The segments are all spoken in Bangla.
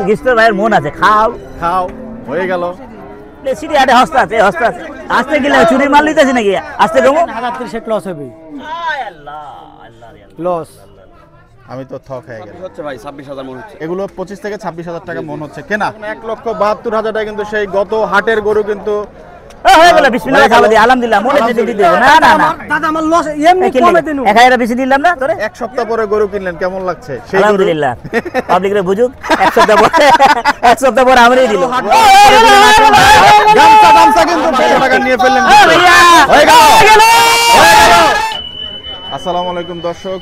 গিস্টোর ভাইয়ের মন আছে, খাও খাও হয়ে গেল। সিটি হাটে হস্তা আছে, হস্তা আছে। আস্তে গেলে চুরির মাল নিতেছি নাকি? আস্তে দেবো, 1030 লস হবে, লস। আমি তো থক হয়ে গেল হচ্ছে ভাই 26,000 মন হচ্ছে। এগুলো 25 থেকে 26,000 টাকা মন হচ্ছে কেনা। 1,72,000 টাকা কিন্তু সেই গত হাটের গরু কিন্তু হয়ে গেল। বিসমিল্লাহ খাওয়া দিই, আলহামদুলিল্লাহ। মনে দিতে দেবো না, না না দাদা আমার লস এমনি কমে দিনু। 1000 বেশি দিলাম না তোরে। এক সপ্তাহ পরে গরু কিনলেন, কেমন লাগছে? সেই গরু আলহামদুলিল্লাহ, পাবলিক রে বুঝুক। এক সপ্তাহ পরে আমরাই দিল। গামছা কিন্তু 500 টাকা নিয়ে ফেললেন। হয়ে গেল। আসসালামু আলাইকুম দর্শক,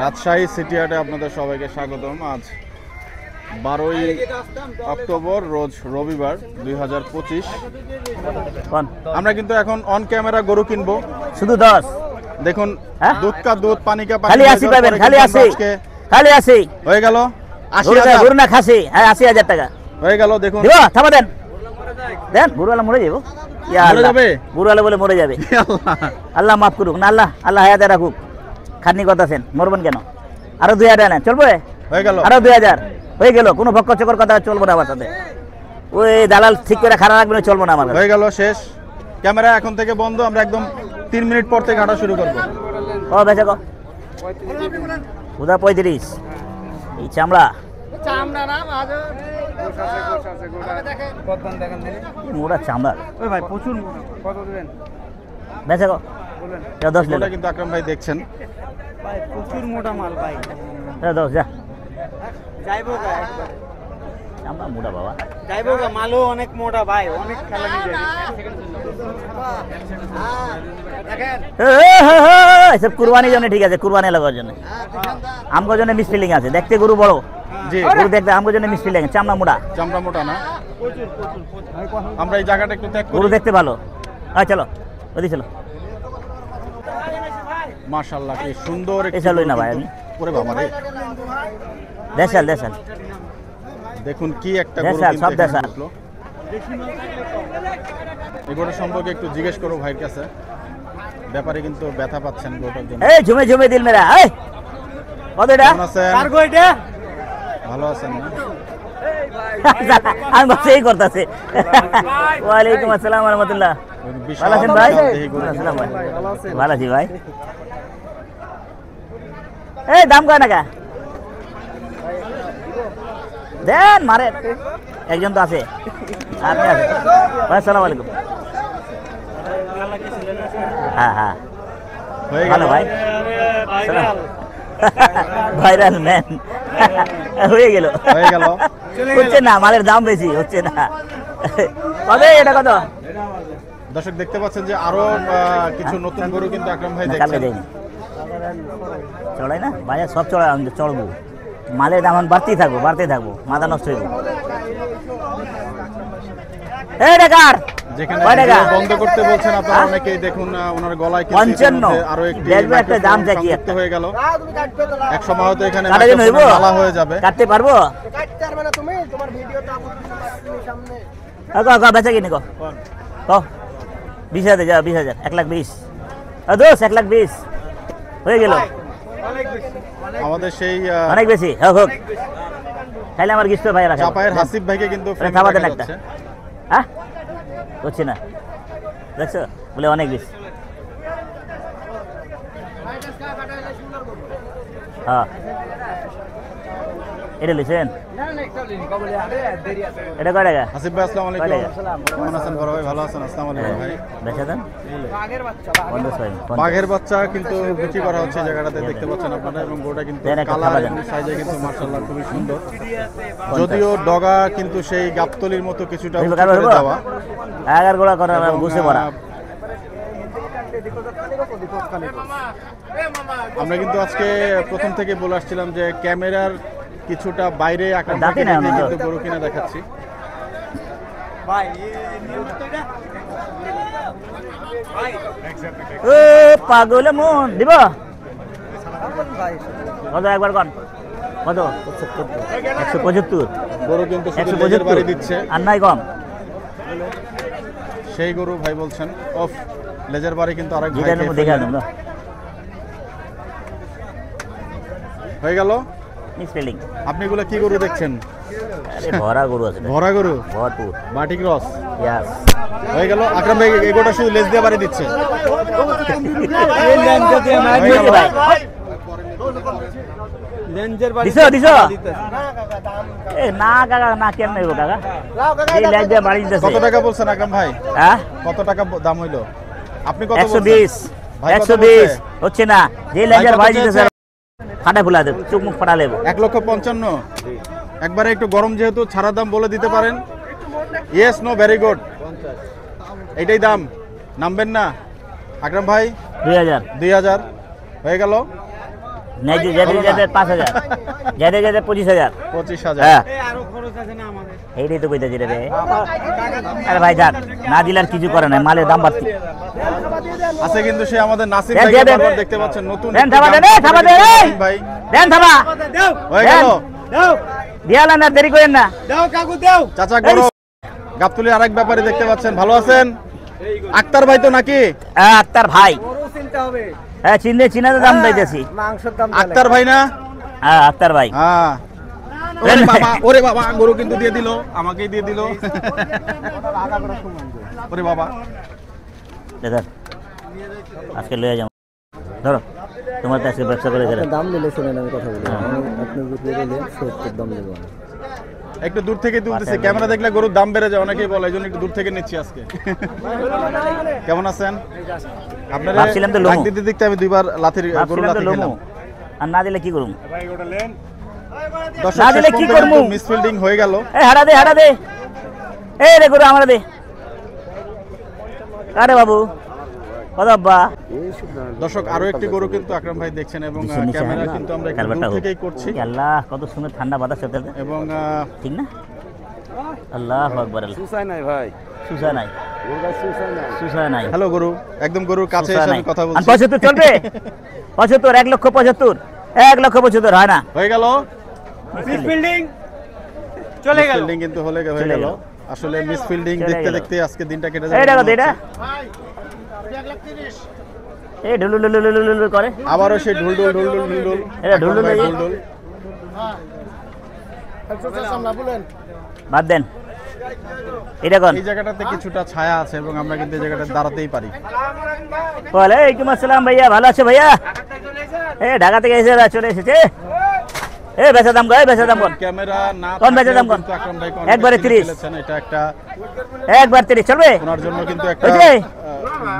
রাজশাহী সিটি হাটে আপনাদের সবাইকে স্বাগতম। আজ 12ই অক্টোবর, রোজ রবিবার 2025। আমরা কিন্তু এখন অন ক্যামেরা গরু কিনবো, শুধু 10। দেখুন হ্যাঁ? দুধ কা দুধ, পানি কা পানি, খালি 80 পাবেন, খালি 80, খালি 80। হয়ে গেল 80,000 গরু না খাসি, হ্যাঁ 80,000 টাকা হয়ে গেল। দেখুন দিব, থামা দেন দেন। গরুওয়ালা মরে যাবো, মরে যাবে? গরুওয়ালা বলে মরে যাবে। আল্লাহ মাফ করুক না, আল্লাহ আল্লাহ হায়াতে রাখুক। খাটনি করতেছেন, মরবেন কেন? আরো 2000 নেন, চলবে? হয়ে গেল, আরো 2000 হয়ে গেল। কোনো ভক্ক চকর কথা চলবো না আমার সাথে। ওই দালাল ঠিক করে খারাপ রাখবে, চলবো না আমার কাছে। হয়ে গেল, শেষ। ক্যামেরা এখন থেকে বন্ধ, আমরা একদম 3 মিনিট পর থেকে হাঁটা শুরু করবো। ও বেচা কো উদা 35। এই চামড়া মোটা চামড়া। ওই ভাই প্রচুর কত দিবেন? বেচা কো 10 এটা কিন্তু আকরাম ভাই দেখছেন, ভাই প্রচুর মোটা মাল ভাই। 10 যা যাইবো গা একবার, চামড়া মোটা বাবা। যাইবো গা, মালও অনেক মোটা ভাই, অনেক খেলা নিয়ে যাবে। এসব কুরবানির জন্য ঠিক আছে, কুরবানি লাগার জন্য। আমগোর জন্য মিস ফিলিং আছে, দেখতে গরু বড়। জি গরু দেখতে আমগোর জন্য মিস ফিলিং, চামড়া মোটা। চামড়া মোটা না। আমরা এই জায়গাটা একটু ত্যাগ গরু করি। দেখতে ভালো। আয় চলো, ওদিকে চলো। মাশাআল্লাহ, কি সুন্দর একটি এসা লই না গরু ভাই কিন্তু। আমি। ওরে বাবা রে, দেশাল দেখুন কি একটা গরু দেশাল, কিন্তু সব এখানে দেশাল। ঢুকলো। এই গরুর সম্পর্কে একটু জিজ্ঞেস করো ভাইয়ের কাছে। ব্যাপারে কিন্তু ব্যথা পাচ্ছেন গরুটার জন্য। এই ঝুমে ঝুমে দিল মেরা। এই কত এটা? কেমন আছেন? কার গো এটা? ভালো আছেন না? আমি বাস এই করতেছি। ওয়ালাইকুম আসসালাম ওয়া রাহমাতুল্লাহ। বিশাল ভালো আছেন ভাই? দেখি গরু। আসসালাম ভাই। ভালো আছি ভাই। এই দাম কয় টাকা? দেন মারে, একজন তো আছে। আপনি আছেন? ভাই আসসালামু আলাইকুম। হ্যাঁ হ্যাঁ হয়ে ভালো গেল ভাই। ভাইরাল ম্যান হয়ে গেল। হয়ে গেল। হচ্ছে না, মালের দাম বেশি হচ্ছে না। কত এটা কত? দর্শক দেখতে পাচ্ছেন যে আরো কিছু নতুন গরু কিন্তু আকরাম ভাই কালকে দেখছেন। দেয়নি চড়াই না বাজার, সব চড়া চড়বো। মালের দাম এখন বাড়তেই থাকবো, মাথা নষ্ট হইব। এই টাকার যেখানে কয় টাকা? ভিডিও বন্ধ করতে বলছেন আপনারা অনেকেই, দেখুন ওনার গলায় কিন্তু 55 ইতিমধ্যে আরো একটি দেখবে একটা দাম মাইক্রোফোন চাকি সংযুক্ত একটা। হয়ে গেল। এক সময় হয়তো এখানে কাটার জন্য হইব? মাইক্রোফোনের মালা হয়ে যাবে। কাটতে পারবো? বেচা কিনে কো 20,000 যা, 20,000, 1,20,000। দোষ 1,20,000 হয়ে গেল। আমাদের সেই অনেক বেশি হোক হোক, তাহলে আমার গিস্ট ভাই রাখা চাপায়ের হাসিব ভাইকে কিন্তু ফ্রেমে খাওয়া রাখা দেন একটা। যাচ্ছে। হ্যাঁ হচ্ছে না, দেখছো বলে অনেক বেশি। হ্যাঁ এটা লিখছেন, এটা কয় টাকা? হাসিব ভাই আসসালামু আলাইকুম। কয় টাকা? কেমন আছেন বড় ভাই? ভালো আছেন? আসসালামু আলাইকুম ভাই। বেচা দেন 50 বাঘের বাচ্চা কিন্তু বিক্রি করা হচ্ছে এই জায়গাটাতে, দেখতে পাচ্ছেন আপনারা। এবং গরুটা কিন্তু দেন একটা কালার খাবার এবং দেন। সাইজে কিন্তু মাশাআল্লাহ খুবই সুন্দর। যদিও ডগা কিন্তু সেই গাবতলির মতো কিছুটা উঁচু করে দেওয়া। 11 গোড়া করা এবং, বসে পড়া। আমরা কিন্তু আজকে প্রথম থেকে বলে আসছিলাম যে ক্যামেরার কিছুটা বাইরে আকার দাঁতি না আমার তো। কিন্তু গরু কিনে দেখাচ্ছি। ভাই ও পাগল মন দিব কত? একবার কন কত? 175। গরু কিন্তু শুধু 175 লেজের বাড়ি দিচ্ছে। আর নাই কম। সেই গরু ভাই বলছেন। অফ লেজের বাড়ি কিন্তু আরেক ভাই জিরানের মধ্যে দেখা খেয়ে দেন। হয়ে গেল। মিসফিল্ডিং। আপনি এগুলো কি গরু দেখছেন? আরে ভরা গরু আছে, ভরা গরু, ভরপুর। বাটি ক্রস ইয়াস, হয়ে গেল। আকরাম ভাই এই গোটা শুধু লেজ দিয়ে বাড়ি দিচ্ছে। এই লেঞ্জা দিয়ে মার হয়ে গেছে ভাই। লেঞ্জের বাড়ি দিছো দিছো। এ না কাকা, না কেন নেব কাকা, এই লেজ দিয়ে বাড়ি দিতেছে। কত টাকা বলছেন আকরাম ভাই? হ্যাঁ কত টাকা দাম হইলো? আপনি কত বলছেন? 120। ভাই কত 120 বলছে? হচ্ছে না, যে লেজার কত বাড়ি দিতেছে চেয়েছে? ফাটা ফুলা দেব, চোখ মুখ ফাটা লেব। 1,55,000। একবারে একটু গরম যেহেতু ছাড়া দাম বলে দিতে পারেন। ইয়েস নো ভেরি গুড, এইটাই দাম, নামবেন না আকরাম ভাই? 2000 2000 হয়ে গেল। নাই যে যেতে যেতে 5000, যেতে যেতে 25000। 25,000। হ্যাঁ এই আরো খরচ আছে না আমাদের। এইটাই তো কইতাছি রে। আরে ভাই যাক, না দিলে আর কিছু করে নাই, মালের দাম বাড়তি। আছে কিন্তু সে আমাদের নাসির দেন, ভাইকে দেন, বারবার দেন। দেখতে পাচ্ছেন নতুন দেন একটি থাবা, গান দেন, এই থাবা, দেন, এই। ভাই দেন থাবা, দাও হয়ে গেল। দাও দিয়ালা না, দেরি করেন না। দাও কাকু দাও। চাচা গরম। গাবতলী আরেক ব্যাপারে দেখতে পাচ্ছেন, ভালো আছেন? আক্তার ভাই তো নাকি? হ্যাঁ আক্তার ভাই, বড় চিনতে হবে। হ্যাঁ চিনাতে দাম দিতেছি। মাংসের দাম আক্তার ভাই না? হ্যাঁ আক্তার ভাই। হ্যাঁ। ওরে বাবা, ওরে বাবা, গরু কিন্তু দিয়ে দিল, আমাকেই দিয়ে দিল। ওরে বাবা, দাদা আজকে লয়ে যাও, ধরো তোমার তো আজকে ব্যবসা করে গেলে। দাম দিলে শুনেন, আমি কথা বলি, আপনি যদি বলেন 70 দাম দেবো আমি। একটু দূর থেকে তুলতেছে, ক্যামেরা দেখলে গরুর দাম বেড়ে যায়, অনেকেই বলে, এই জন্য একটু দূর থেকে নিচ্ছি আজকে। কেমন আছেন? আপনারা ভাবছিলাম তো লোমো। দিতে দেখতে আমি দুইবার লাথির গরু ভাবছিলাম তো লাথি লোমো, খেলাম। আর না দিলে কি করুম? দর্শক না দিলে শেষ কি পর্যন্ত করবো? মিসফিল্ডিং হয়ে গেল। এই হারা দে, হারা দে, এই রে গরু আমরা দে। আরে বাবু কত আব্বা। দর্শক আরো একটি গরু কিন্তু আকরাম ভাই দেখছেন, এবং ক্যামেরা কিন্তু আমরা একটু দূর থেকেই করছি, আল্লাহ কত সুন্দর ঠান্ডা বাতাস চলতেছে, এবং ঠিক না? আল্লাহু আকবার। আল্লাহ সুসাই নাই ভাই, সুসা নাই, সুসা নাই, হ্যালো গরু, একদম গরুর কাছে সুসা এসে নাই। আমি কথা আর বলছি। 75 চলবে? 75, 1,75,000, 1,75,000 হয় না। হয়ে গেল। বিল্ডিং চলে গেল। মিসফিল্ডিং কিন্তু হয়ে চলে গেল। গেল। আসলে মিসফিল্ডিং চলে দেখতে গেল। দেখতে আজকে দিনটা কেটে এই দেখো তো যাবে। এটা, এই ঢুলু লুলু লুলু লুলু করে, আবারও সেই ঢুল ঢুল ঢুল ঢুল ঢুল ঢুল। এটা ঢুল ঢুল ভাই এই। ঢুল ঢুল। বাদ দেন এটা কোন এই জায়গাটাতে কিছুটা ছায়া আছে, এবং আমরা কিন্তু এই জায়গাটাতে দাঁড়াতেই পারি। ওয়ালাইকুম আসসালাম ভাইয়া, ভালো আছো ভাইয়া? এ ঢাকা থেকে এসে চলে এসেছে। এ বেচা দাম কর, বেচা দাম কর, ক্যামেরা না কোন বেচা দাম থাকলেও কোন? কিন্তু আকরাম ভাই কোন একবারে ব্যক্তি 30। খেলেছেন, এটা একটা একবার 30 চলবে? ওনার জন্য কিন্তু একটা হয়েছে?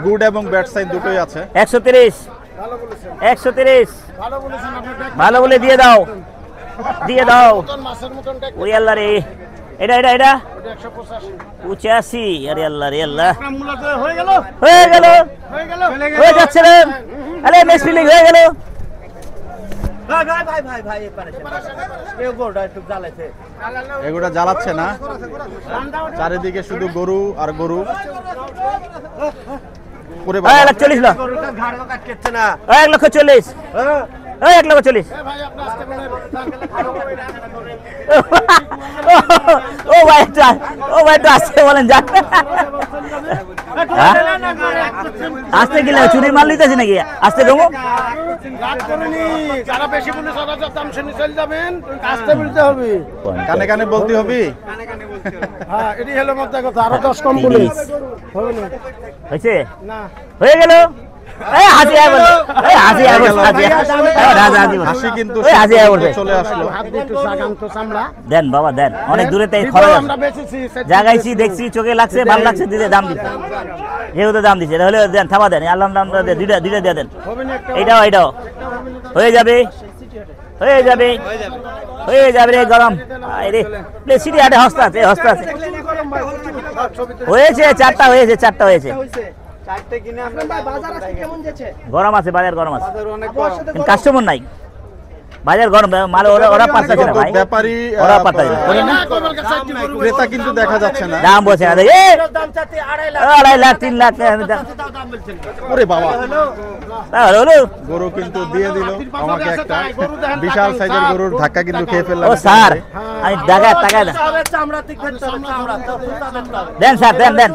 গুড এবং ব্যাড সাইড দুটোই আছে। 130, 130 ভালো বলে দিয়ে দাও, দিয়ে দাও। ওই আল্লাহ রে, এটা এটা এটা 85, আরে আল্লাহ রে আল্লাহ, হয়ে গেল, হয়ে গেল, হয়ে গেল, হয়ে যাচ্ছে রে। আরে মিসফিল্ডিং হয়ে গেল। ভাই ভাই ভাই ভাই ভাই এই গোটা একটু জ্বালাইছে। এগুলা জ্বালাচ্ছে না, চারিদিকে শুধু গরু আর গরু। ওরে বাবা, 1,40,000 লো, গরুটা ঘাড় কাটছে না। 1,40,000, হ্যাঁ 1,40,000। ও ভাই এটা, ও ভাই এটা আসতে বলেন যাক। আসতে গেলে চুরি মাল নিতেছি নাকি? আসতে কমো, যারা বেশি বলে সাদা দাম শুনে চলে যাবেন, কাজটা বলতে হবে। কানে কানে বলতে হবে। হ্যাঁ এটি হলো মধ্যে কথা, আরো 10 কম বলে হবে না। হয়েছে, না হয়ে গেল। এই হাসি আয় বলে, এই হাসি আয় বলে, হাসি আয়, রাজা হাসি বলে, হাসি কিন্তু এই হাসি আয় বলে। চলে আসলো। হাত দিয়ে একটু সাগান তো সামলা। দেন বাবা দেন, অনেক দূরে তাই খরচ আছে। আমরা বেচেছি জাগাইছি দেখছি, চোখে লাগছে, ভালো লাগছে, দিতে দাম দিতে, যেহেতু দাম দিচ্ছে তাহলে দেন, থাবা দেন, আল্লাহ দাম দুইটা দুইটা দিয়ে দেন। হবে না একটা এইটাও এইটাও হয়ে যাবে, হয়ে যাবে, হয়ে যাবে রে গরম। রে সিটি হাটে হস্তা আছে, হস্তা আছে। হয়েছে 4টা, হয়েছে 4টা, হয়েছে। চারটে কিনে আমরা বাজার আছে কেমন যাচ্ছে? গরম আছে, বাজার গরম আছে, বাজার অনেক গরম। কিন্তু কাস্টমার নাই, বাজার গরম, মাল ওরা পাঠাচ্ছে না ভাই, ব্যাপারী ওরা পাঠাচ্ছে না। ক্রেতা কিন্তু দেখা যাচ্ছে না। দাম বলছে না, দাম চাচ্ছে 2.5 লাখ। 2.5 লাখ 3 লাখ দাম বলছেন। ওরে বাবা, তাহলে হলো। গরু কিন্তু দিয়ে দিল আমাকে একটা বিশাল সাইজের গরুর ধাক্কা কিন্তু খেয়ে ফেললাম। ও স্যার, আমি টাকায় টাকায় দেন, চামড়া চামড়া টিকবে চামড়া তো সুতা দেন। দেন স্যার, দেন দেন।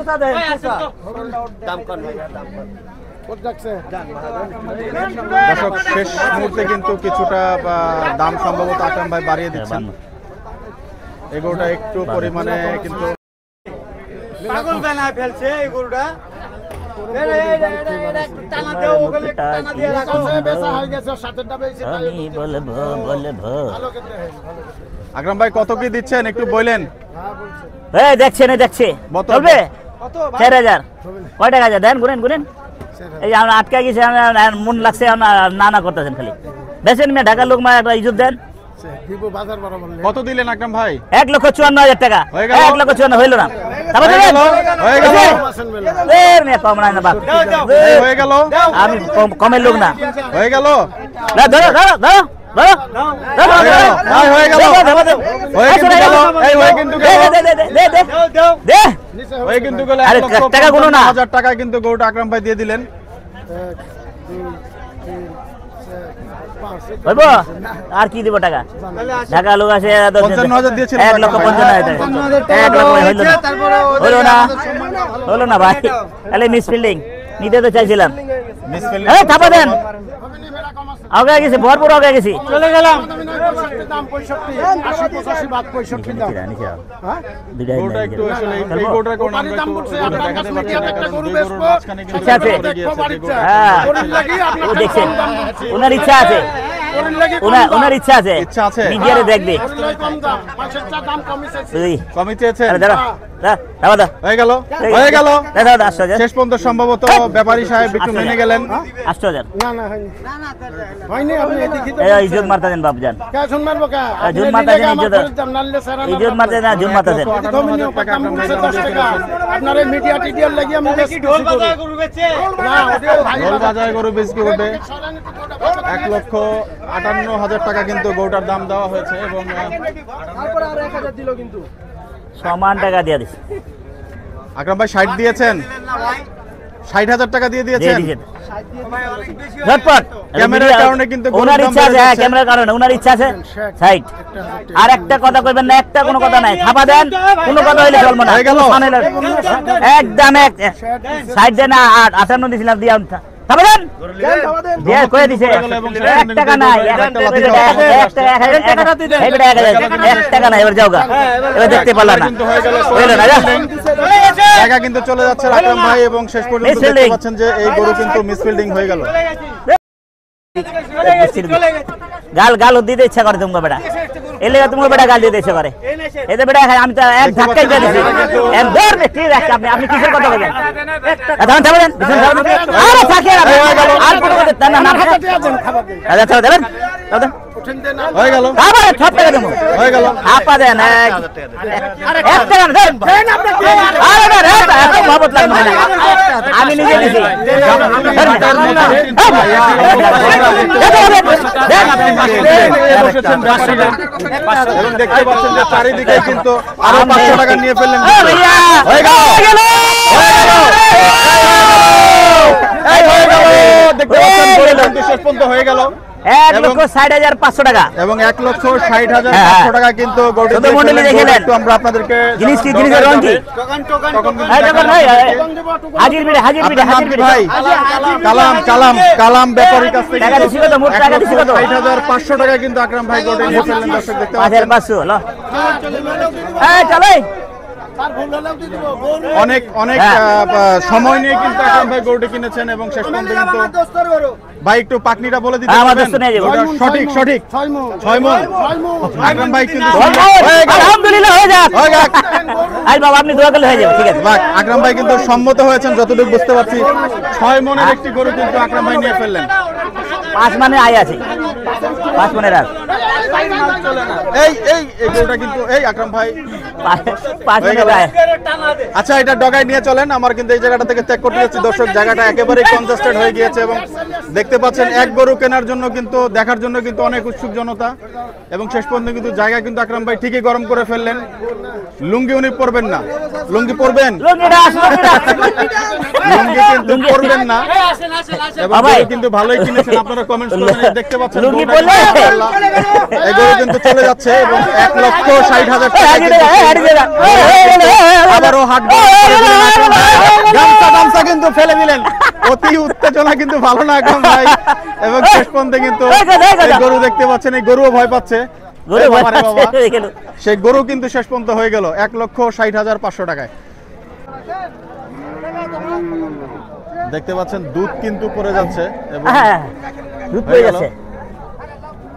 দাম কম ভাই, দাম কম। দর্শক শেষ মুহূর্তে কিন্তু কিছুটা দাম সম্ভবত আকরাম ভাই বাড়িয়ে দিচ্ছেন। এই গরুটা একটু পরিমাণে কিন্তু পাগল বানায় ফেলছে এই গরুটা। আকরাম ভাই কত কি দিচ্ছেন একটু বলেন। দেখছে না দেখছে চলবে 4000 কয় টাকা আছে দেন গুনেন গুনেন। এই আমরা আটকা গেছি মন লাগছে না না করতেছেন খালি বেছেন মেয়ে ঢাকার লোক মা একটা ইজ্জত দেন। কত দিলেন আকরাম ভাই? 1,54,000 টাকা। 1,54,000 হইল না আমি কমের লোক না হয়ে গেল ধরো ধরো ধরো টাকা কিন্তু গরুটা আকরাম ভাই দিয়ে দিলেন। আর কি দিব টাকা? ঢাকা লোক আছে 55,000 দিয়েছেন। 1,55,000 হলো না ভাই, তাহলে মিস ফিল্ডিং নিতে তো চাইছিলাম। থাপা দেন আগে গেছি ভরপুর আগে গেছি চলে গেলাম। দেখছেন ওনার ইচ্ছা আছে, ওনার ইচ্ছা আছে নিজের দেখবে। শেষ পর্যন্ত সম্ভবত ব্যাপারী সাহেব একটু মেনে গেলেন। 8,000 ইজ্জত মারতা দেন বাবজান, জুন মারতা দেন ইজ্জত মারতে না জুন মারতা দেন। গরু বেচকে উঠে 1,58,000 টাকা কিন্তু গরুটার দাম দেওয়া হয়েছে এবং সমান টাকা দিয়ে দিচ্ছে। আকরাম ভাই 60 দিয়েছেন, 60,000 টাকা দিয়ে দিয়েছেন ঝটপট। ক্যামেরার কারণে কিন্তু ওনার ইচ্ছা আছে, হ্যাঁ ক্যামেরার কারণে ওনার ইচ্ছা আছে। সাইড আর একটা কথা কইবেন না, একটা কোনো কথা নাই, থাপা দেন কোনো কথা হইলে চলবে না। একদম এক সাইড দেন। 58 দিছিলাম দিয়া থাপা দেন দিয়ে কয়ে দিছে 1 টাকা নাই, 1 টাকা নাই। এবার যাও গা, এবার দেখতে পারলা না জায়গা কিন্তু চলে যাচ্ছে আকরাম ভাই এবং শেষ পর্যন্ত দেখতে পাচ্ছেন যে এই গরু কিন্তু মিসফিল্ডিং হয়ে গেল। গাল গাল দিতে ইচ্ছা করে তোমাকে বেটা, এলে তোমাকে বেটা গাল দিতে ইচ্ছা করে। এতে বেটা আমি তো এক ধাক্কাই দিয়ে দিছি একদম ঠিক আছে। আপনি কিসের কথা বলেন? দাঁড়ান থাকবেন আরে থাকে আর কোনো কথা না না থাকে। আচ্ছা চলো দেবেন হয়ে গেল আবার সব টাকা দেবো হয়ে গেল আপা দেন 1 টাকা দেন। আরে না রে এত মহব্বত লাগবে না, আমি নিজে দিছি। এবং দেখতে পাচ্ছেন যে চারিদিকে কিন্তু আরো 500 টাকা নিয়ে ফেললেন। হয়ে গেল দেখতে পাচ্ছেন শেষ পর্যন্ত হয়ে গেল 1,60,500 টাকা এবং 1,60,500 টাকা কিন্তু আমরা আপনাদেরকে জিনিস কি জিনিসের রং কি হাজির বিড়ে হাজির বিড়ে হাজির ভাই কালাম কালাম কালাম ব্যাপারীর কাছ থেকে টাকা দিছি কত মোট টাকা দিছি কত 60,500 টাকা কিন্তু আকরাম ভাই গোটে নিয়ে ফেললেন। দর্শক দেখতে পাচ্ছেন 5,500 ল এই চলে অনেক অনেক সময় নিয়ে কিন্তু আকরাম ভাই গরুটি কিনেছেন এবং শেষ পর্যন্ত কিন্তু ভাই একটু পাকনিটা বলে দিতে পারবেন? সঠিক সঠিক 6 মণ আকরাম ভাই কিন্তু আলহামদুলিল্লাহ হয়ে যাক আই বাবা আপনি দোয়া করলে হয়ে যাবে ঠিক আছে। আকরাম ভাই কিন্তু সম্মত হয়েছেন যতটুকু বুঝতে পারছি। 6 মণের একটি গরু কিন্তু আকরাম ভাই নিয়ে ফেললেন। 5 মানে আয় আছে 5 মণের আয় এই এই এই গরুটা কিন্তু এই আকরাম ভাই 5 মণের আয়। আচ্ছা এটা ডগায় নিয়ে চলেন, আমার কিন্তু এই জায়গাটা থেকে ত্যাগ করতে যাচ্ছি। দর্শক জায়গাটা একেবারে কনজেস্টেড হয়ে গিয়েছে এবং দেখতে পাচ্ছেন এক গরু কেনার জন্য কিন্তু দেখার জন্য কিন্তু অনেক উৎসুক জনতা এবং শেষ পর্যন্ত কিন্তু জায়গা কিন্তু আকরাম ভাই ঠিকই গরম করে ফেললেন। লুঙ্গি উনি পরবেন না, লুঙ্গি পরবেন লুঙ্গি কিন্তু পরবেন না এবং কিন্তু ভালোই কিনেছেন আপনারা কমেন্টস করেন দেখতে পাচ্ছেন। লুঙ্গি পরলে এই গরু কিন্তু চলে যাচ্ছে এবং 1,60,000 টাকা আবারও হাট গামছা কিন্তু ফেলে দিলেন। অতি উত্তেজনা কিন্তু ভালো না আকরাম ভাই, এবং শেষ পর্যন্ত কিন্তু গরু দেখতে পাচ্ছেন, এই গরুও ভয় পাচ্ছে। সেই গরু কিন্তু শেষ পর্যন্ত হয়ে গেল 1,60,500 টাকায়। দেখতে পাচ্ছেন দুধ কিন্তু পড়ে যাচ্ছে এবং দুধ পড়ে যাচ্ছে,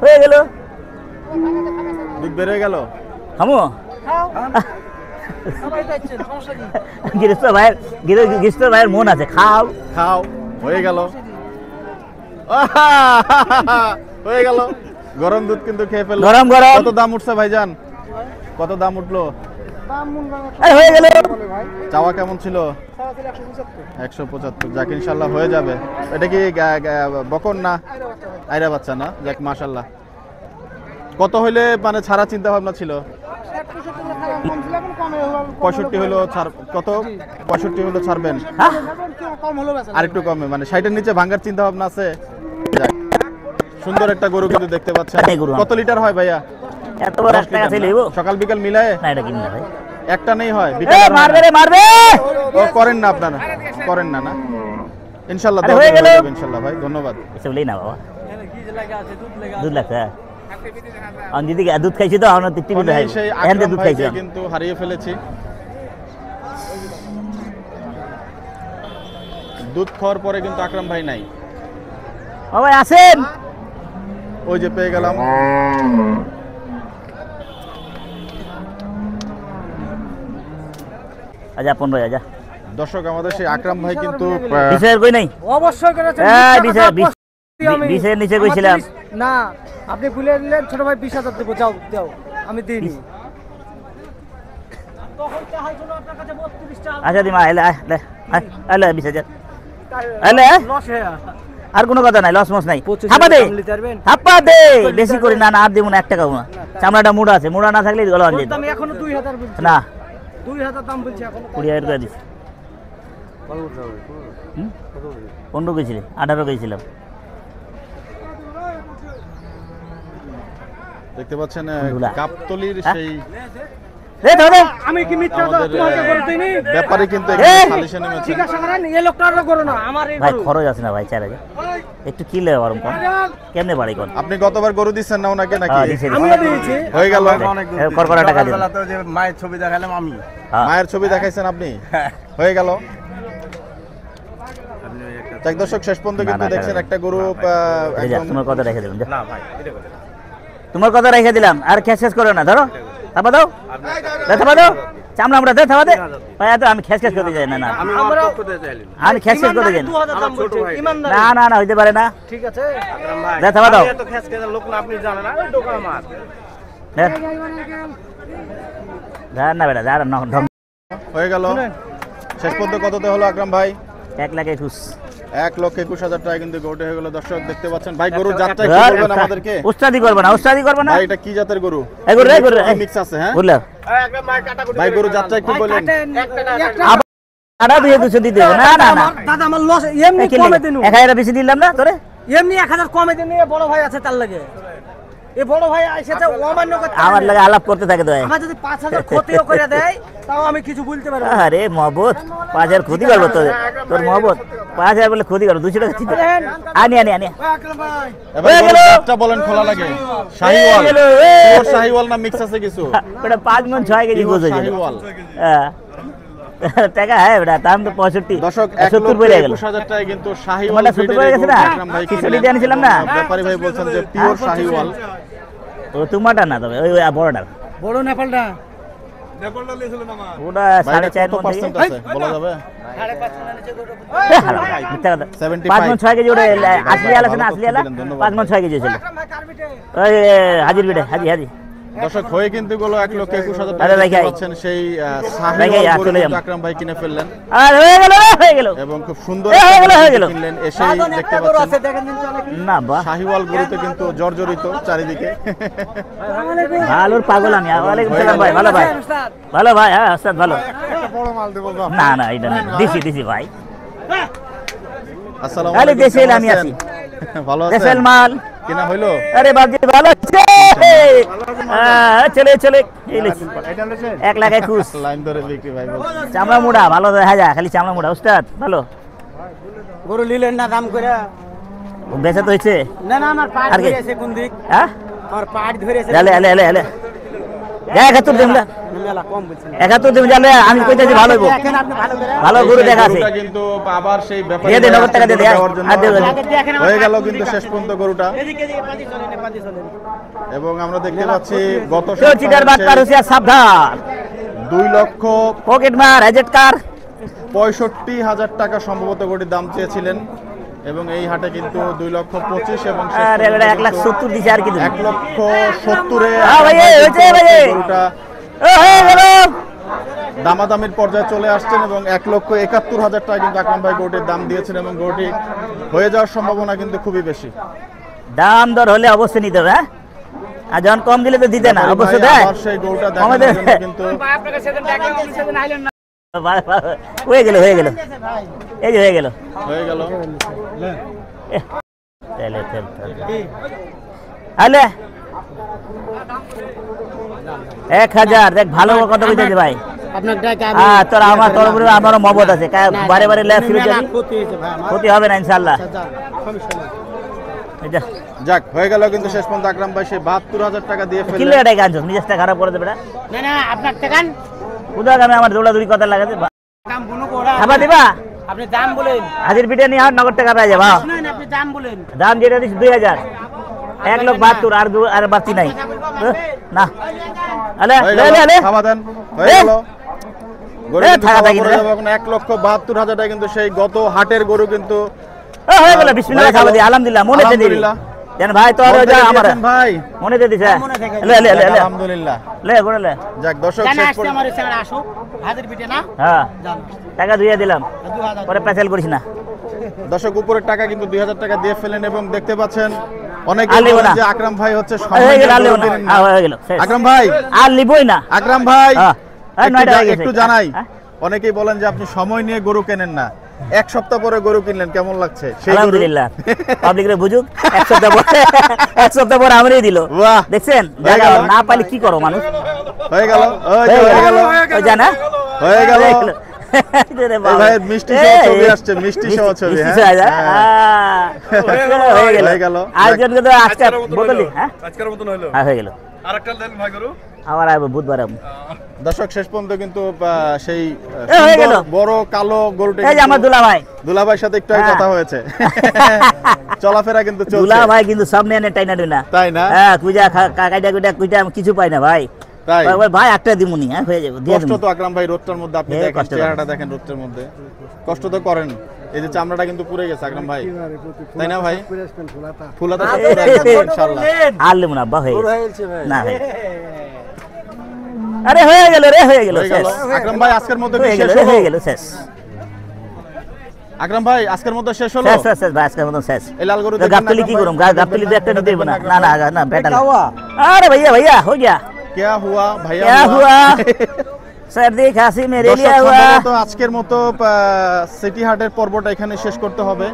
হয়ে গেল, দুধ বেড়ে গেল। খামো গৃহস্থ ভাইয়ের মন আছে, খাও খাও, হয়ে গেল, হয়ে গেল। গরম দুধ কিন্তু খেয়ে ফেললো। গরম গরম। কত দাম উঠছে ভাইজান? কত দাম উঠলো? হয়ে গেল। চাওয়া কেমন ছিল? 175। যাক ইনশাল্লাহ হয়ে যাবে। এটা কি বকন না আইরা বাচ্চা না? যাক মাশাল্লাহ। কত হইলে মানে ছাড়া চিন্তা ভাবনা ছিল? 65 হলো ছাড়। কত? 65 হলো ছাড়বেন? আর একটু কমে, মানে 60-এর নিচে ভাঙার চিন্তা ভাবনা আছে? যাক, সুন্দর একটা গরু কিন্তু দেখতে পাচ্ছেন। কত লিটার হয় ভাইয়া? এত বড় 1 টাকা ছিল সকাল বিকাল মিলায়ে? না এটা কিনা ভাই, একটা নেই হয় বিকাল। মারবে রে মারবে। ও করেন না আপনারা, করেন না না? ইনশাআল্লাহ হয়ে গেল ইনশাআল্লাহ ভাই, ধন্যবাদ। এসবই না বাবা, দুধ লাগছে। আমি যদি দুধ খাইছি তো আমার টিভি দেখাই, সেই এখান থেকে আকরাম দুধ ভাইকে খাইছি কিন্তু হারিয়ে ফেলেছি। দুধ খাওয়ার পরে কিন্তু আকরাম ভাই নাই। ও ভাই আসেন, ওই যে পেয়ে গেলাম। আচ্ছা 15 আচ্ছা দর্শক আমাদের সেই আকরাম ভাই কিন্তু বিষয়ের কই নাই, অবশ্যই করেছেন। হ্যাঁ বিষয়ের নিচে কইছিলাম না, আপনি ভুলে নিলেন। ছোট ভাই 20,000 দেবো, যাও দাও, আমি দিইনি। আচ্ছা দিমা এলে এলে 20,000 এলে। আর কোনো কথা নাই, লস মস নাই। হাপা দে হাপা দে, বেশি করি না, না আর দিব না, 1 টাকাও না। চামড়াটা মুড়া আছে, মুড়া না থাকলে গলা আনজে আমি এখনো 2,000 বলছি না, 2,000 দাম বলছি এখন। 20,000 করে দিস। 15 কইছিলি, 18 কইছিলাম। দেখতে পাচ্ছেন গাবতলির সেই আমি কি মিথ্যা কথা তোমাকে করে দিইনি? ব্যাপারে কিন্তু এখানে সালিশে নেমেছে। ঠিক আছে করেন, এই লোকটারও করো না, আমার এই ভাই খরচ আছে না ভাই, 4,000 একটু কি লে গরম কম কেমনে বাড়ি কোন? আপনি গতবার গরু দিচ্ছেন না ওনাকে নাকি? আমিও দিয়েছি। হয়ে গেল। করকরা টাকা দিন। তো যে মায়ের ছবি দেখালাম আমি, মায়ের ছবি দেখাইছেন আপনি? হয়ে গেল। যাক দর্শক, শেষ পর্যন্ত কিন্তু দেখছেন একটা গরু একদম। তোমার কথা রেখে দিলাম, না ভাই এটা করে তোমার কথা রেখে দিলাম। আর খেস খেস করো না, ধরো থাপা দাও, থাপা দাও, চামড়া আমরা দে, থাপা দে ভাই। এত আমি খেস খেস করতে যাই না, না আমি খেস খেস করতে যাই না, 2000 দাম বলছি ইমানদার। না না না হইতে পারে না। ঠিক আছে আকরাম ভাই, দে থাপা দাও। এত খেস খেস লোক না, আপনি জানেন না, ওই দোকান মার দে না বেটা, যা না ঢং। হয়ে গেল। শেষ পর্যন্ত কততে হলো আকরাম ভাই? 1,21,000 1,21,000 টাকা কিন্তু গরুটা হয়ে গেল। দর্শক দেখতে পাচ্ছেন ভাই, গরুর জাতটা কি বলবেন আমাদেরকে? উস্তাদি করবে না, উস্তাদি করবে না ভাই এটা কি জাতের গরু? এই গরু, এই গরু মিক্স আছে। হ্যাঁ বুঝলে একদম মার কাটাকুটি ভাই, গরুর জাতটা একটু বলেন। আবার আড়া দিয়ে 200 দিতে হবে না? না না দাদা আমার লস এমনি কমে দেন। 1,000 বেশি দিলাম না তোরে, এমনি 1000 কমে দেন। এ বড় ভাই আছে তার লাগে, এ বড় ভাই আইসাতে অমান্য করতে আমার লাগে আলাপ করতে থাকে তো। আমার যদি 5,000 ক্ষতিও করে দেয় তাও আমি কিছু বলতে পারবো না। আরে মহব্বত 5,000 ক্ষতি করবো তোর মহব্বত 5,000 বলে ক্ষতি করবো, 200 টাকা দিতে আনি আনি আনি। আকরাম ভাই এবার গরুর জাতটা বলেন খোলা লাগে। শাহিওয়াল, পিওর শাহিওয়াল না মিক্স আছে কিছু? ওটা 5 মণ 6 কেজি গোছ হয়েছে। শাহিওয়াল হ্যাঁ টাকা হ্যাঁ বেটা, দাম তো 65। দর্শক 70 পড়ে গেল। 1,21,000 টাকা কিন্তু শাহিওয়াল তোমারটা 70 পড়ে গেছে না? আকরাম ভাই 60 আনিছিলাম না? ব্যাপারী ভাই বলছেন যে পিওর শাহিওয়াল। ও তোমারটা না, তবে ওই বড়টা, বড় নেপালটা ওটা 4.5 মণ পার্সেন্ট আছে বলা যাবে? 5 মণ 6 কেজি। ওটা আসলি আলা না, আসলি আলা 5 মণ 6 কেজি ছিল। ওই হাজির বিটে, হাজি হাজি। দর্শক হয়ে কিন্তু গেল 1,21,000 আরে টাকা ভাই, পাচ্ছেন সেই ভাই, শাহিওয়াল গরু চলে যান। আকরাম ভাই কিনে ফেললেন আর হয়ে গেল হয়ে গেল এবং খুব সুন্দর হয়ে গেল। কিনলেন। এসেই দেখতে পাচ্ছেন দেখেন দিন চলে কি না বাহ, শাহিওয়াল গরুতে কিন্তু জর্জরিত চারিদিকে। ভালোর পাগল আমি। ওয়ালাইকুম সালাম ভাই, ভালো ভাই, ভালো ভাই। হ্যাঁ ওস্তাদ ভালো। বড় মাল দেব না না এটা না, দিছি ভাই। আসসালামু আরে আলাইকুম, দেশেল কেমন আমি আছেন? আছি, ভালো আছেন? দেশেল মাল কিনা হইলো? আরে বাবজি ভালো আছে। চলে চলে 1,21,000 লাইন ধরে বিক্রি ভাই বলছে। চামড়া মোড়া ভালো দেখা যায়, খালি চামড়া মোড়া উস্তাদ ভালো গরু নিলেন না দাম করে? বেচা তো হয়েছে না না, আমার পাট আর কি? ধরেছে কোন দিক? হ্যাঁ আমার পাট ধরেছে। এলে এলে এলে এলে 71 দিন মেলা কম বলছেন। 71 দিন জানলে আমি কইতেছি ভালো হইব, দেখেন আপনি ভালো করে। ভালো গরু দেখা আছে। গরুটা কিন্তু আবার সেই ব্যাপারে দিয়ে দে, নগদ টাকা দিয়ে দে, দেওয়ার জন্য আর দে, দে। হয়ে গেল কিন্তু শেষ পর্যন্ত গরুটা। এদিকে এদিকে পাতি চলেন, পাতি চলেন। এবং আমরা দেখতে পাচ্ছি গত কেউ চিটার বাট পার হইছে, সাবধান 2,00,000 পকেট মার হেজেট কার 65,000 টাকা সম্ভবত গরুটির দাম চেয়েছিলেন এবং এই হাটে কিন্তু 2,25,000 এবং শেষ আরে পর্যন্ত বেটা কিন্তু 1,70,000 দিছে আর কি দিবে? 1,70,000 হ্যাঁ ভাই, হয়েছে ভাই। গরুটা ও হয়ে গেল। দামাদামির পর্যায়ে চলে আসছেন এবং 1,71,000 টাকা কিন্তু আকরাম ভাই গরুটির দাম দিয়েছেন এবং গরুটি হয়ে যাওয়ার সম্ভাবনা কিন্তু খুবই বেশি। দাম দর হলে অবশ্যই নিতে হবে, হ্যাঁ? আর যখন কম দিলে তো দিতে না, অবশ্যই ভাই দেয়। আবার সেই গরুটা কমে দেখানোর দেয়। জন্য কিন্তু হয়ে গেল হয়ে গেল, এই যে হয়ে গেল। হয়ে গেল। চলে চল আলে 1,000 দেখ ভালো কত কইতেছে ভাই। আপনার টাকা হ্যাঁ তোর আমার তোর উপরে আমারও মহব্বত আছে, বারে বারে লেফট ফিরে যাবি, ক্ষতি হয়েছে ভাই আমার। ক্ষতি হবে না ইনশাআল্লাহ। সমস্যা নেই। এটা যাক হয়ে গেল কিন্তু শেষ পর্যন্ত আকরাম ভাই সেই 72,000 টাকা দিয়ে কিলো ফেললেন। এটাই গাছ নিজেরটা খারাপ করে দেবে না, না না, আপনার টাকা কোথাও আমি আমার দৌড়াদৌড়ি কথা লাগাতে দাম বুনো কোড়া। খাবার দিবা, আপনি দাম বলেন। হাজির পিঠে নিয়ে আর নগদ টাকা পেয়ে যাবা। শুনুন, আপনি দাম বলেন। দাম যেটা দিচ্ছি 2,000, 1,72,000 আর বাড়তি নাই না। আলে হয়ে লে গেল, লে লে খাওয়া দেন, হয়ে গেল। গরু কিন্তু থাকা খাওয়া থাকি পড়ে রে। যাবে এখন 1,72,000 টাকা কিন্তু সেই গত হাটের গরু কিন্তু ও হয়ে গেল, বিসমিল্লাহ হয়ে গেল। খাওয়া দি, আলহামদুলিল্লাহ মনে দিয়ে দিবি আলহামদুলিল্লাহ। জান ভাই তো আর মনে যা দিয়ে আমার দিয়েছেন ভাই। মনে দিয়ে দিছে মনে থেকে লে লে লে লে আলহামদুলিল্লাহ। লে করে লে যাক দর্শক জানা শেষ আসছে পর্যন্ত আমার সেখানে আসো, হাজির পিঠে না হ্যাঁ জান টাকা দিয়ে দিলাম, 2000 পরে পেছাল করিস না। দর্শক উপরের টাকা কিন্তু 2,000 টাকা দিয়ে ফেলেন এবং দেখতে পাচ্ছেন অনেকে আর লিবো বলেন না। যে আকরাম ভাই হচ্ছে হয়ে গেল, আর সম্মানীয় লিবো গরু না, কিনেন না। হয়ে গেল শেষ। আকরাম ভাই, আর লিবই না। আকরাম ভাই হ্যাঁ, এই একটু নয়টা হয়ে গেছে। একটু জানাই, হ্যাঁ? অনেকেই বলেন যে আপনি সময় নিয়ে গরু কেনেন না, 1 সপ্তাহ পরে গরু কিনলেন, কেমন লাগছে? সেই গরু- আলহামদুলিল্লাহ পাবলিক রে বুঝুক, 1 সপ্তাহ পরে 1 সপ্তাহ পরে আমরাই দিল। বাহ, দেখছেন হয়ে জায়গা গেল। না পাইলে কি করো মানুষ। হয়ে গেল, ওই যে হয়ে গেল, ওই জানা হয়ে গেল। রে এই বাবা। ভাইয়ের মিষ্টি সহ ছবি আসছে, মিষ্টি সহ ছবি, মিষ্টি হ্যাঁ? সহ যায়। হ্যাঁ। হয়ে গেল হয়ে গেল। আজকে তো আজকে বোতলি, হ্যাঁ আজকের মতন হলো হ্যাঁ হয়ে গেল। আরেকটা দেন ভাই গরু আবার আসবো বুধবার আসবো। দর্শক শেষ পর্যন্ত কিন্তু সেই এ, হয়ে সুন্দর গেল। বড় কালো গরুটি এই যে আমার দুলা ভাই, দুলাভাইয়ের সাথে একটু আগে হ্যাঁ। কথা হয়েছে, চলাফেরা কিন্তু চলছে, দুলা ভাই কিন্তু সব নিয়ে টাইনা টুইনা, তাই না? হ্যাঁ কুইজা কাকাইটা কুইটা কুইটা আমি কিছু পাই না ভাই। তাই ভাই, ভাই একটা দিমুনি, হ্যাঁ হয়ে যাবে দিয়ে কষ্ট দিমু। তো আকরাম ভাই রোদটার মধ্যে, আপনি হ্যাঁ, দেখেন কষ্ট করে। চেহারাটা দেখেন রোদটার মধ্যে, কষ্ট তো করেন। এই যে চামড়াটা কিন্তু পুড়ে গেছে আকরাম ভাই, তাই না ভাই? ফুলাতা সব পুড়ে গেছে, ইনশাআল্লাহ। আর লিমু না, বা হয়ে গেছে। না হয়ে গেছে। আরে হয়ে গেল রে, হয়ে গেল হয়ে গেল। শেষ, আকরাম ভাই আজকের মধ্যে কি হয়ে গেল শেষ রে, হলো? হয়ে গেল শেষ আকরাম ভাই আজকের মধ্যে শেষ হলো? শেষ শেষ শেষ ভাই, আজকের মতন শেষ। এই লাল গরু तो দেখবেন गापतली আকরাম की ভাই? करूँ गापतली तो एक नहीं देबो ना ना ना ना बेटा क्या हुआ? अरे भैया भैया हो गया, क्या हुआ ভাইয়া? क्या हुआ सर्दी खांसी मेरे দর্শক लिए हुआ। সম্ভবত আজকের মতো সিটি হাটের পর্বটা এখানে শেষ করতে হবে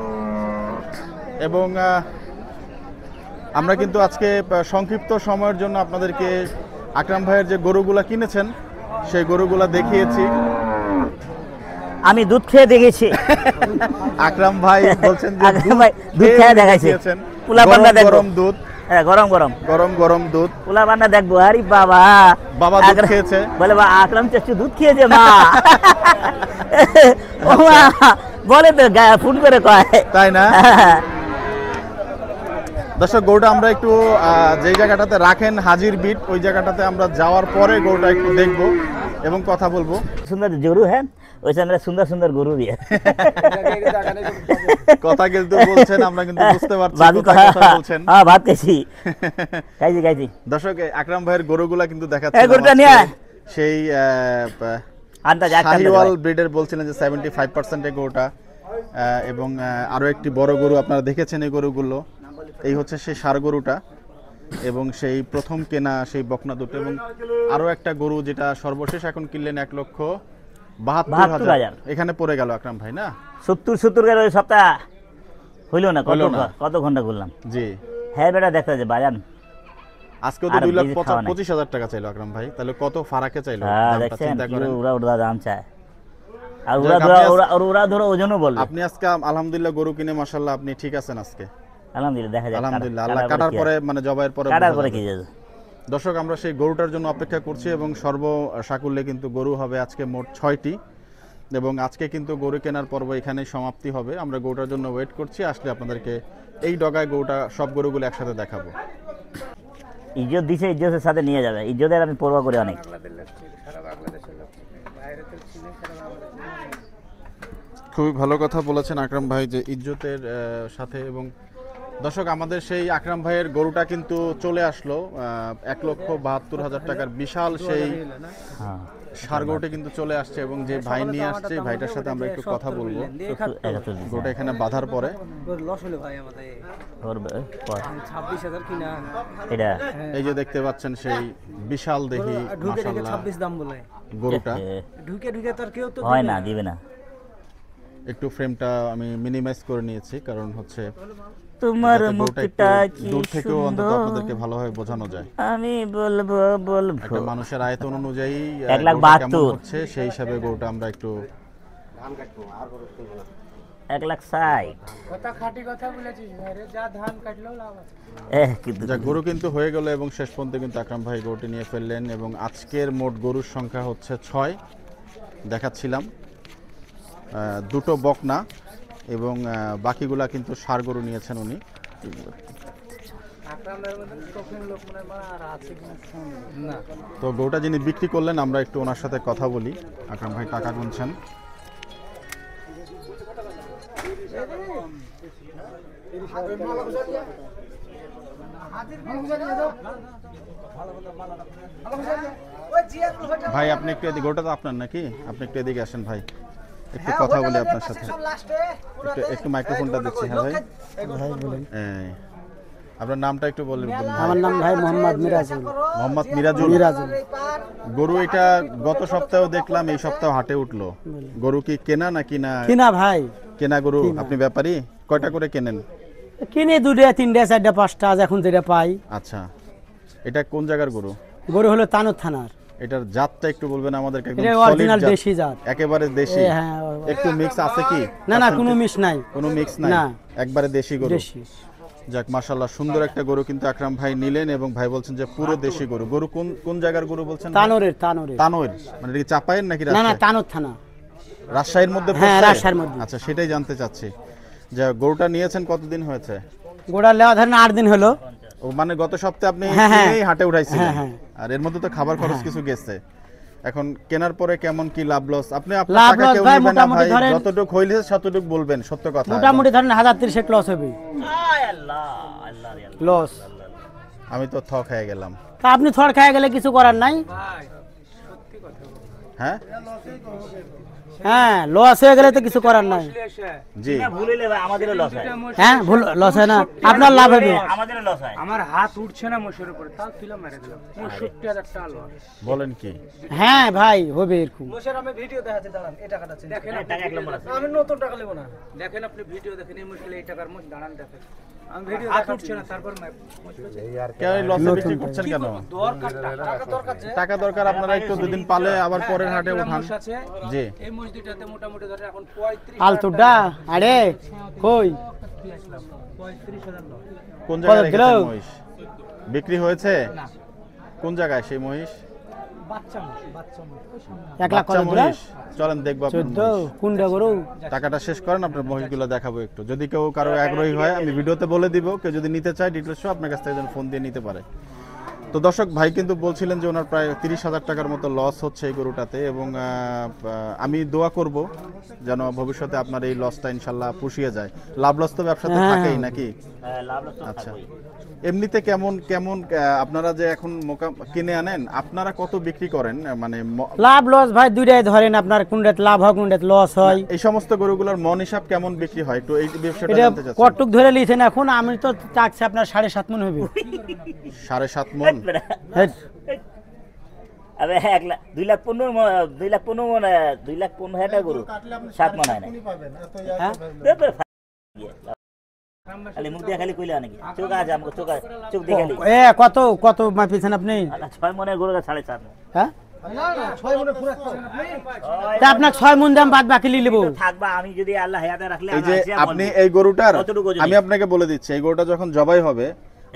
এবং আমরা কিন্তু আজকে সংক্ষিপ্ত সময়ের জন্য আপনাদেরকে আকরাম ভাইয়ের যে গরুগুলা কিনেছেন সেই গরুগুলা দেখিয়েছি। আমি দুধ খেয়ে দেখেছি, আকরাম ভাই বলছেন যে আকরাম ভাই দুধ খেয়ে দেখাইছে। দেখিয়েছেন। পোলা গরম পান্না দেখবো। গরম দুধ, হ্যাঁ গরম গরম গরম গরম দুধ। পোলা বান্না দেখবো। আরে বাবা, বাবা দুধ আকরাম- খেয়েছে? বলে বা আকরাম চাচু দুধ খেয়েছে মা। ও মা বলে তো ফোন করে কয়, তাই না? দর্শক গরুটা আমরা একটু যেই জায়গাটাতে রাখেন হাজির বিট, ওই জায়গাটাতে আমরা যাওয়ার পরে গরুটা একটু দেখবো এবং কথা বলবো। सुंदर जोरू है वैसे मेरा सुंदर सुंदर गुरु भी है। কথা কিন্তু বলছেন, আমরা কিন্তু বুঝতে পারছি बात কোথায় কথা বলছেন। हाँ बात कैसी कैसी कैसी দর্শক আকরাম ভাইয়ের গরুগুলা কিন্তু এই দেখাচ্ছি গরুটা নিয়ে আয়। সেই আন্তা যাক শাহিওয়াল ব্রিডের বলছিলেন যে 75% এর গরুটা এবং আরো একটি বড় গরু আপনারা দেখেছেন এই গরুগুলো। এই হচ্ছে সেই ষাঁড় গরুটা এবং সেই প্রথম কেনা সেই বকনা দুটো এবং আরো একটা গরু যেটা সর্বশেষ এখন কিনলেন 1,72,000 এখানে পড়ে গেল আকরাম ভাই না? 70 গেল ওই সপ্তাহ হইলো না, হইলো না। কত ঘন্টা করলাম। জি হ্যাঁ বেটা দেখতে যে বাজান আজকেও তো আর 2,25,000 টাকা চাইলো আকরাম ভাই, তাহলে কত ফারাকে চাইলো? হ্যাঁ দামটা দেখছেন চিন্তা করেন। ওরা দাম চায়, আর যাক, আপনি ওরা ধরো ওজনও বলবে। আপনি আজকে আলহামদুলিল্লাহ গরু কিনে মাশাআল্লাহ আপনি ঠিক আছেন আজকে? আলহামদুলিল্লাহ, দেখা যাক আলহামদুলিল্লাহ, আল্লাহ কাটার পরে মানে জবাইয়ের পরে কাটার বোঝা পরে যাবে। কি যাবে। দর্শক, আমরা সেই গরুটার জন্য অপেক্ষা করছি এবং সাকুল্যে কিন্তু গরু হবে আজকে মোট 6টি, এবং আজকে কিন্তু গরু কেনার পর্ব এখানেই সমাপ্তি হবে। আমরা গরুটার জন্য ওয়েট করছি, আসলে আপনাদেরকে এই ডগায় গরুটা সব গরুগুলো একসাথে দেখাবো। ইজ্জত দিছে, ইজ্জতের সাথে নিয়ে যাবে, ইজ্জতের আমি পরোয়া করি অনেক। খুবই ভালো কথা বলেছেন আকরাম ভাই, যে ইজ্জতের সাথে। এবং দর্শক, আমাদের সেই আকরাম ভাইয়ের গরুটা কিন্তু চলে আসলো 1,72,000 টাকার বিশাল সেই হ্যাঁ ষাঁড় গরুটা কিন্তু চলে আসছে, এবং যে ভাই নিয়ে আসছে ভাইটার সাথে আমরা একটু কথা বলবো। গরুটা এখানে বাঁধার পরে লস হলো ভাই আমাদের ওর 26,000 কিনা, এটা এই যে দেখতে পাচ্ছেন সেই বিশাল দেহি ঢুকে ঢুকে মাশাআল্লাহ 26 দাম বলে, গরুটা। ঢুকে ঢুকে তার কেউ তো হয় না, দিবে না। একটু ফ্রেমটা আমি মিনিমাইজ করে নিয়েছি, কারণ হচ্ছে তোমার যাতে গরুটা একটু মুখটা কি দূর থেকেও অন্তত সুন্দর, আপনাদেরকে ভালোভাবে বোঝানো যায়। আমি বলবো বলবো। একটা মানুষের আয়তন অনুযায়ী 1,72,000 কেমন হচ্ছে সেই হিসাবে গরুটা আমরা একটু 1,60,000 কথা খাঁটি কথা বলেছিস ভাই রে, যা ধান কাটলো লাভ আছে। কিন্তু যা গরু কিন্তু হয়ে গেল, এবং শেষ পর্যন্ত কিন্তু আকরাম ভাই গরুটি নিয়ে ফেললেন। এবং আজকের মোট গরুর সংখ্যা হচ্ছে 6 দেখাচ্ছিলাম, দুটো বকনা এবং বাকিগুলা কিন্তু ষাঁড় গরু নিয়েছেন উনি। তো গরুটা যিনি বিক্রি করলেন আমরা একটু ওনার সাথে কথা বলি। আকরাম ভাই টাকা গুনছেন। ভাই আপনি একটু এদিকে, গরুটা তো আপনার নাকি? আপনি একটু এদিকে আসেন ভাই, একটু কথা বলি আপনার সাথে। একটু মাইক্রোফোনটা দিচ্ছি। হ্যাঁ ভাই, এই, আপনার নামটা একটু বলবেন? আমার নাম ভাই মোহাম্মদ মিরাজুল। মোহাম্মদ মিরাজুল। মিরাজুল। গরু এটা গত সপ্তাহে দেখলাম, এই সপ্তাহে হাটে উঠলো। গরু কি কেনা নাকি না? কিনা ভাই, কেনা গরু। আপনি ব্যাপারী? কয়টা করে কেনেন? কিনে 2টা 3টা 4টা 5টা, আজ এখন যেটা পাই। আচ্ছা, এটা কোন জায়গার গরু? গরু হলো তানোর থানার। এটার জাতটা একটু বলবেন আমাদেরকে? একদম এটা solid অরিজিনাল জাত। দেশি জাত, একেবারে দেশি? হ্যাঁ। একটু মিক্স আছে কি? না না, কোনো মিস নাই, কোনো মিক্স নাই, না। একবারে দেশি গরু। দেশি। যাক মাশাআল্লাহ, সুন্দর একটা গরু কিন্তু আকরাম ভাই নিলেন, এবং ভাই বলছেন যে পুরো দেশি গরু। গরু কোন জায়গার গরু বলছেন? তানোরের। তানোরের তানোর, মানে এটা কি চাপায়ের নাকি না না, রাজশাহী? তানোর থানা, রাজশাহীর মধ্যে হ্যাঁ, পড়ছে? রাজশাহীর মধ্যে। আচ্ছা, সেটাই জানতে চাচ্ছি যে গরুটা নিয়েছেন কতদিন হয়েছে? গোড়া লেওয়া ধরেন 8 দিন হলো। ও মানে গত সপ্তাহে আপনি হ্যাঁ, হ্যাঁ। কিনেই হাটে উঠাইছিলেন? হ্যাঁ, হ্যাঁ। আর এর মধ্যে তো খাবার খরচ কিছু গেছে। এখন কেনার পরে কেমন কি লাভ লস? আপনি আপনার লাভ টাকা লস কেউ ভাই নেবে না মোটামুটি ভাই, ধরেন- যতটুকু হইলে ততটুকু বলবেন, সত্য কথা। মোটামুটি ধরেন 1030 লস হবে। লস। আমি তো থক হয়ে গেলাম। তা আপনি থর খায় গেলে কিছু করার নাই। হ্যাঁ হ্যাঁ, লস হয়ে গেলে তো কিছু করার নাই। জি, ভুল হইলে ভাই আমাদেরও লস হয়, হ্যাঁ, ভুল লস হয় না, আপনার লাভ হবে। আমাদেরও লস হয়। আমার হাত উঠছে না মোষের উপরে, তাও তুইলাম মেরে দিলাম ৬৫,০০০ টাকা লস। বলেন কি? হ্যাঁ ভাই, হবে এরকম। আমি ভিডিও দেখাচ্ছি, দাঁড়ান, এই টাকাটা দেখেন, টাকা 1 নম্বর আছে। আমি নতুন টাকা নেব না। দেখেন আপনি ভিডিও দেখেন, এই মুশকিল এই টাকার মুশ, দাঁড়ান দেখেন। আমি ভিডিও হাত উঠছে না, তারপর কেন এই লসে বিক্রি করছেন কেন? দরকার টাকা দরকার যে টাকা দরকার, আপনারা একটু দুদিন পালে আবার পরের হাটে উঠান। মুশ আছে, জি, এই মুশ দুইটাতে মোটামুটি ধরে এখন 35,000 আলতুডা আরে কই 35,000 লস। কোন জায়গায় কত রেখেছেন দিলো? মহিষ? বিক্রি হয়েছে? কোন জায়গায় সেই মহিষ? বাচ্চা মুশ, বাচ্চা মুশ ওই সামনে। 1 লাখ বাচ্চা কত দিলা? মহিষ? চলেন দেখবো আপনার 14 মহিষ। কোনটা গরু? টাকাটা শেষ করেন, আপনার মহিষগুলো দেখাবো একটু। যদি কেউ কারো আগ্রহী হয় আমি ভিডিওতে বলে দিব, কেউ যদি নিতে চায় ডিটেলস আপনার কাছ থেকে যেন ফোন দিয়ে নিতে পারে। তো দর্শক, ভাই কিন্তু বলছিলেন যে ওনার প্রায় 30,000 টাকার মতো লস হচ্ছে এই গরুটাতে, এবং আমি দোয়া করব যেন ভবিষ্যতে আপনার এই লসটা ইনশাল্লাহ পুষিয়ে যায়। লাভ লস তো ব্যবসাতে হ্যাঁ। থাকেই নাকি? লাভ লস তো আচ্ছা, থাকবেই। এমনিতে কেমন কেমন আপনারা যে এখন কিনে আনেন, আপনারা কত বিক্রি করেন? মানে লাভ লস ভাই দুইটাই ধরেন, আপনার কোনটা লাভ হয় কোনটা লস হয়। এই সমস্ত গরুগুলোর মন হিসাব কেমন বিক্রি হয়, একটু এই বিষয়টা এটা জানতে চাচ্ছি। কটুক ধরে লিছেন এখন, আমি তো চাচ্ছি আপনার 7.5 মণ হবে। 7.5 মণ? হেট, আবে 2,15,000 মন 2,15,000 টাকা গরু 7 মন হয় না। হ্যাঁ? খালি মুখ দিয়ে খালি কইলা নাকি চোখ আছে আমাকে চোখ দিয়ে খালি কত মাপিছেন আপনি? 6 মনের গরু 4.5 মণ। হ্যাঁ তা আপনাকে 6 মণ দাম বাদ বাকি লিয়ে নেবো। থাকবা আমি যদি আল্লাহ হায়াতে রাখলে এই যে আপনি এই গরুটার আমি আপনাকে বলে দিচ্ছি এই গরুটা যখন জবাই হবে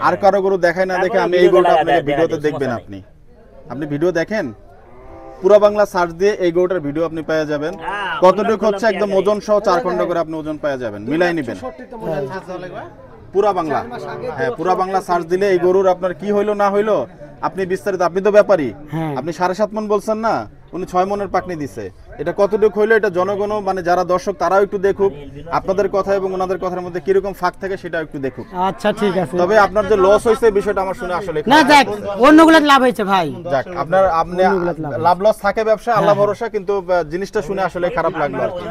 আর কারো গরু দেখায় না দেখে আমি এই গরুটা আপনাকে ভিডিওতে দেখবেন। আপনি ভিডিও দেখেন পুরা বাংলা সার্চ দিয়ে এই গরুটার ভিডিও আপনি পেয়ে যাবেন কতটুকু হচ্ছে একদম ওজন সহ 4 খন্ড করে আপনি ওজন পেয়ে যাবেন মিলাই নেবেন পুরা বাংলা। হ্যাঁ পুরা বাংলা সার্চ দিলে এই গরুর আপনার কি হইলো না হইলো আপনি বিস্তারিত আপনি তো ব্যাপারী আপনি 7.5 মণ বলছেন না উনি 6 মণের পাকনি দিছে এটা কতটুকু হইলো এটা জনগণ মানে যারা দর্শক তারাও একটু দেখুক আপনাদের কথা এবং ওনাদের কথার মধ্যে কি রকম ফাঁক থাকে সেটা একটু দেখুক। আচ্ছা ঠিক আছে তবে আপনার যে লস হইছে বিষয়টা আমার শুনে আসলে না যাক অন্যগুলোতে লাভ হয়েছে ভাই। যাক আপনি লাভ লস থাকে ব্যবসা আল্লাহ ভরসা কিন্তু জিনিসটা শুনে আসলে খারাপ লাগলো আর কি।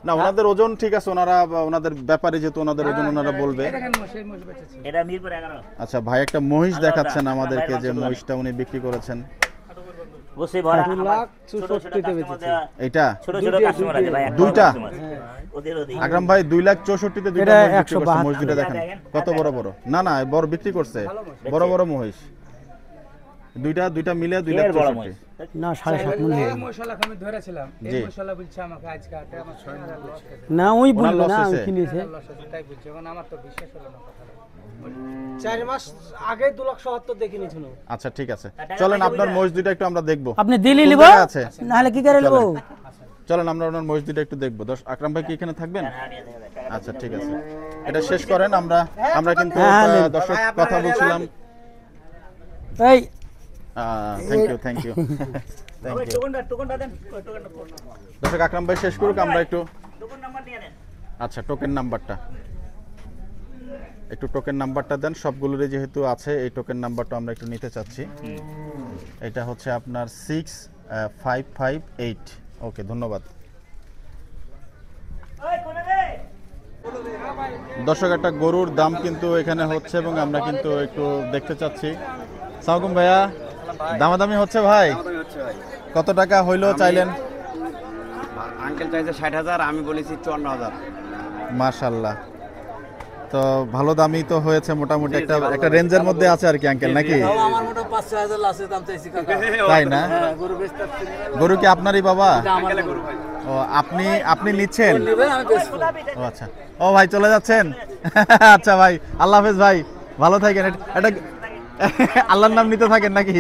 না ওনাদের ওজন ঠিক আছে ওনারা ওনাদের ব্যাপারে যেহেতু ওনাদের ওজন ওনারা বলবে। এটা মিরপুর 11। আচ্ছা ভাই একটা মহিষ দেখাচ্ছেন আমাদেরকে যে মহিষটা উনি বিক্রি করেছেন বসে ভরা 2,64,000 তে বেচেছে। এটা ছোট ছোট কাস্টমার আছে ভাই দুইটা ওদের আকরাম ভাই 2,64,000 তে দুইটা মহিষ দুইটা দেখেন কত বড় বড় না না বড় বিক্রি করছে বড় বড় মহিষ দুইটা মিলে 2,64,000 না 7.5 মণ এই মশলা আমি ধরেছিলাম এই মশলা বলছে আমাকে আজকে হাটে আমার 6,000 লস হয়েছে। না ওই বললো না ওই কিনেছে লস হয়েছে তাই বলছে এখন আমার তো বিশ্বাস হলো না কথাটা। 4 মাস আগে 2,70,000 দিয়ে কিনেছিল। আচ্ছা ঠিক আছে চলেন আপনার মহিষ দুইটা একটু আমরা দেখব আপনি দিলি নিব আছে না হলে কি করে নেব চলেন আমরা ওনার মহিষ দুইটা একটু দেখব। আকরাম ভাই কি এখানে থাকবেন? আচ্ছা ঠিক আছে এটা শেষ করেন আমরা কিন্তু দর্শক কথা বলছিলাম এই থ্যাংক ইউ টোকনটা দেন দর্শক আকরাম ভাই শেষ করুক আমরা একটু টোকন নাম্বার নিয়ে নেন। আচ্ছা টোকেন নাম্বারটা দেন সবগুলোরই যেহেতু আছে এই টোকেন নাম্বারটা আমরা একটু নিতে চাচ্ছি। এটা হচ্ছে আপনার 6558 ওকে ধন্যবাদ। দর্শক একটা গরুর দাম কিন্তু এখানে হচ্ছে এবং আমরা কিন্তু একটু দেখতে চাচ্ছি। সালাম ভাইয়া দামাদামি হচ্ছে ভাই কত টাকা হইলো চাইলেন? আঙ্কেল চাইছে 60,000 আমি বলেছি 54,000। মাশাআল্লাহ তো ভালো দামই তো হয়েছে মোটামুটি একটা রেঞ্জের মধ্যে আছে আর কি আঙ্কেল নাকি? আমার মোটা 5-6,000 লাসে দাম চাইছি কাকা। তাই না? গরু বেচতে গরু কি আপনারই বাবা? আঙ্কেলের গরু ভাই। ও আপনি নিচ্ছেন? নেবেন আমি বেচবো। ও আচ্ছা ও ভাই চলে যাচ্ছেন আচ্ছা ভাই আল্লাহ হাফেজ ভাই ভালো থাকেন। এটা আল্লাহর নাম নিতে থাকেন নাকি?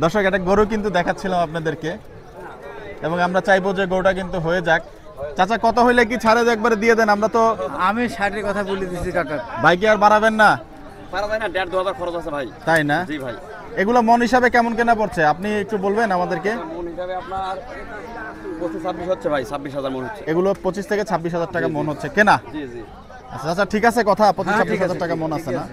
দর্শক একটা গরু কিন্তু দেখাচ্ছিলাম আপনাদেরকে এবং আমরা চাইবো যে গরুটা কিন্তু হয়ে যাক। চাচা কত হইলে কি ছাড়ে একবারে দিয়ে দেন আমরা তো আমি 60 এর কথা বলে দিছি কাকা। ভাই কি আর বাড়াবেন না? পারা যায় না 1,500-2,000 খরচ আছে ভাই। তাই না? জি ভাই। এগুলো মন হিসাবে কেমন কেনা পড়ছে আপনি একটু বলবেন আমাদেরকে? মন হিসাবে আপনার 25-26 হচ্ছে ভাই 26,000 মন হচ্ছে। এগুলো 25 থেকে 26,000 টাকা মন হচ্ছে কেনা? জি জি। আচ্ছা আচ্ছা ঠিক আছে কথা 25-26,000 টাকা মন আছে না?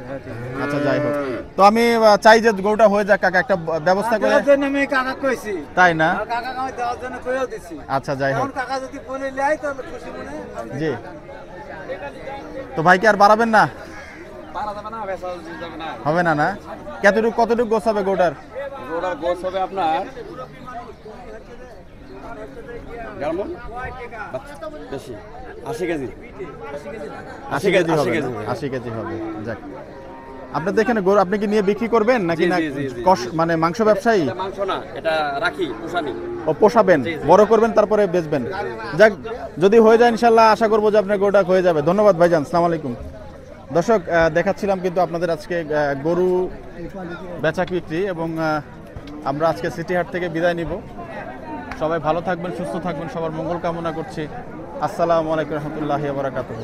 আচ্ছা যাই হোক তো আমি চাই যে গরুটা হয়ে যাক কাকা একটা ব্যবস্থা করে। আমি কাকা কইছি তাই না? কাকা আমি দেওয়ার জন্য কইও দিছি। আচ্ছা যাই হোক কাকা যদি বলে লাই তাহলে খুশি মনে জি তো ভাই কি আর বাড়াবেন না? পারা যাবে না বেচা যাবে না। হবে না না কতটুকু গোছ হবে গরুটার? গরুটার গোছ হবে আপনার 1.5 মণ বেশি 80 কেজি 80 কেজি হবে 80 কেজি হবে যাক আপনাদের এখানে গরু আপনি কি নিয়ে বিক্রি করবেন নাকি না মানে মাংস ব্যবসায়ী? এটা মাংস না এটা রাখি পোষানি। ও পোষাবেন বড় করবেন তারপরে বেচবেন যাক যদি হয়ে যায় ইনশাআল্লাহ আশা করবো যে আপনার গরুটা হয়ে যাবে। ধন্যবাদ ভাইজান আসসালামু আলাইকুম। দর্শক দেখাচ্ছিলাম কিন্তু আপনাদের আজকে গরু বেচা বিক্রি এবং আমরা আজকে সিটি হাট থেকে বিদায় নিব। সবাই ভালো থাকবেন সুস্থ থাকবেন সবার মঙ্গল কামনা করছি। আসসালামু আলাইকুম রহমতুল্লাহি ওয়া বারাকাতুহু।